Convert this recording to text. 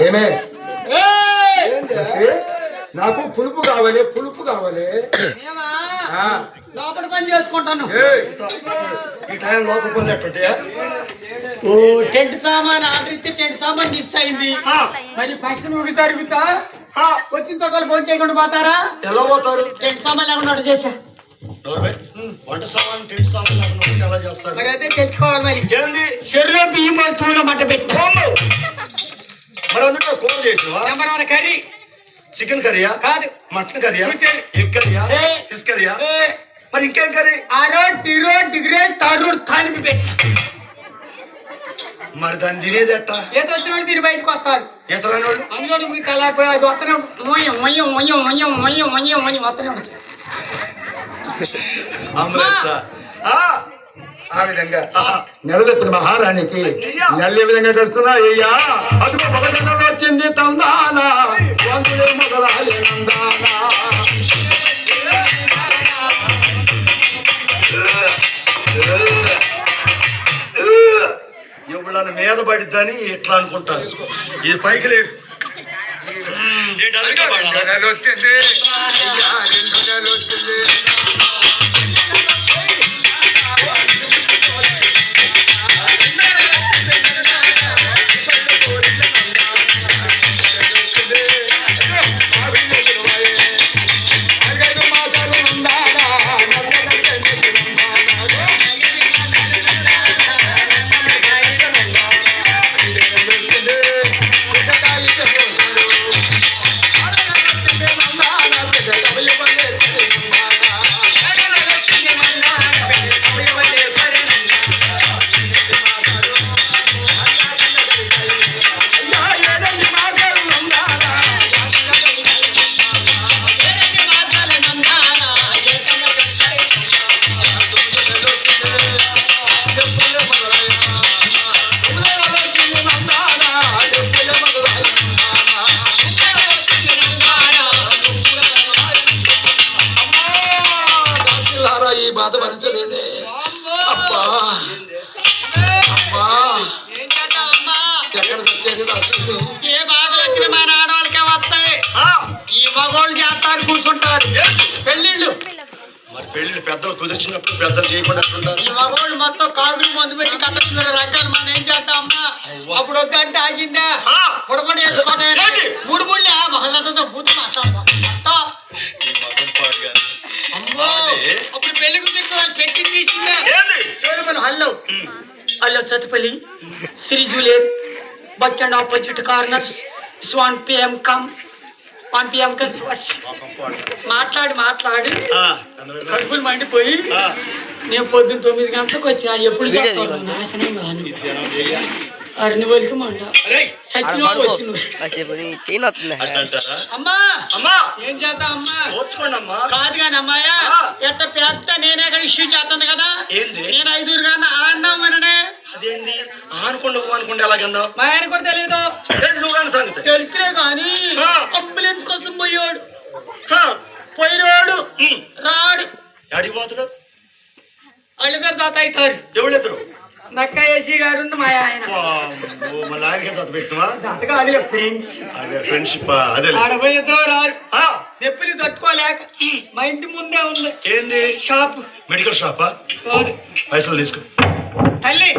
ఏమే నాకు పులుపు కావాలి, పులుపు కావాలి. లోపల పని చేసుకుంటాను. ఈ టైం లోపల పని ఎట్టుంటే టెంట్ సామాన్ ఆర్డర్ ఇస్తే టెంట్ సామాన్ మిస్ అయింది. మరి ఫంక్షన్ ఊగి జరుగుతా వచ్చిన చోట్ల ఫోన్ చేయకుండా పోతారా? ఎలా పోతారు? టెంట్ సామాన్ లేకుండా ఆర్డర్ చేశా. వంట సామాన్ టెంట్ సామాన్ ఎలా చేస్తారు? మరి అయితే తెచ్చుకోవాలి. మరి ఏంది చెరువులో బియ్యం వస్తువులు మంట పెట్టిన మరి అందులో కూర చేసినవా? Number 1 curry. చికెన్ కర్రీయా? కాదు. మటన్ కర్రీయా? ఎగ్ కర్రీయా? ఫిష్ కర్రీయా? మరి ఇంకేం కర్రీ? టిరో డిగ్రీ తరుడు తాలిపి పెట్టి. మరి దాన్ని తినేది ఎట్టా? ఈత వచ్చిన వాళ్ళు మీరు బయటకు వస్తారు. ఈత రాని వాళ్ళు అందులో మీకు చల్లారిపోయి అది వస్తనే మొయ్యం మొయ్యం మొయ్యం మొయ్యం మొయ్యం మొయ్యం మొయ్యం వస్తనే ఉంటుంది. ఆ విధంగా నెలలెత్తిన మహారాణికి నెల ఏ విధంగా గడుస్తున్నా అయ్యా అదుగో మొదలైన వచ్చింది తందానా వంతులే మొదలాయే నందానా. ఎవడన్నా మీద పడిద్దని ఎట్లా అనుకుంటారు. ఇది పైకి లేదు వచ్చింది. బాధ భరించలేదే అబ్బా అబ్బా ఎక్కడ వచ్చేది అసలు. ఏ బాధలు వచ్చినా మన ఆడవాళ్ళకే వస్తాయి. ఈ మగోళ్ళు చేస్తారు కూర్చుంటారు. పెళ్ళిళ్ళు మరి పెళ్లి పెద్దలు కుదిర్చినప్పుడు పెద్దలు చేయకుండా ఈ మగోళ్ళు మొత్తం కాగులు మందు పెట్టి కట్టుకున్న రకాలు మనం ఏం చేద్దాం అమ్మా. అప్పుడు వద్దంటే ఆగిందా పొడపడి వేసుకోవడం మూడు ముళ్ళే మహదంతో పూత మాట్లాడుతా అమ్మో. అప్పుడు పెళ్లి కుదిర్చుకోవాలి పెట్టి తీసిందా చూడమను. Hello hello Chatupalli Sri Juliet bus stand opposite corners swan PM come 1 PM మాట్లాడి కడుపులు మండిపోయి నేను పొద్దున్న 9 గంటలకు వచ్చా. ఎప్పుడు చెప్తాను నాశనం కానీ అరిని వరకు మండ సచిన వచ్చి అమ్మా ఏం చేద్దాం అమ్మా కాదు కానీ అమ్మాయా ఎంత పెద్ద నేనే కానీ ఇష్యూ చేస్తాను కదా. నేను 5 కానీ అన్నామనే అదేంటి ఆనుకుండా అనుకుంటే ఎలాగన్నావు? మా ఆయన కూడా తెలీదు తెలిస్తే కానీ అంబులెన్స్ కోసం పోయాడు రాడు అడిగిపోతాడు. వాళ్ళిద్దరు జత అవుతాడు. ఎవరిద్దరు? నక్క ఏసీ గారు మా ఆయన ఆడపోయి ఇద్దరు రాడు. నొప్పులు తట్టుకోలేక మా ఇంటి ముందే ఉంది. ఏంది? షాప్. మెడికల్ షాపా? పైసలు తీసుకో తల్లి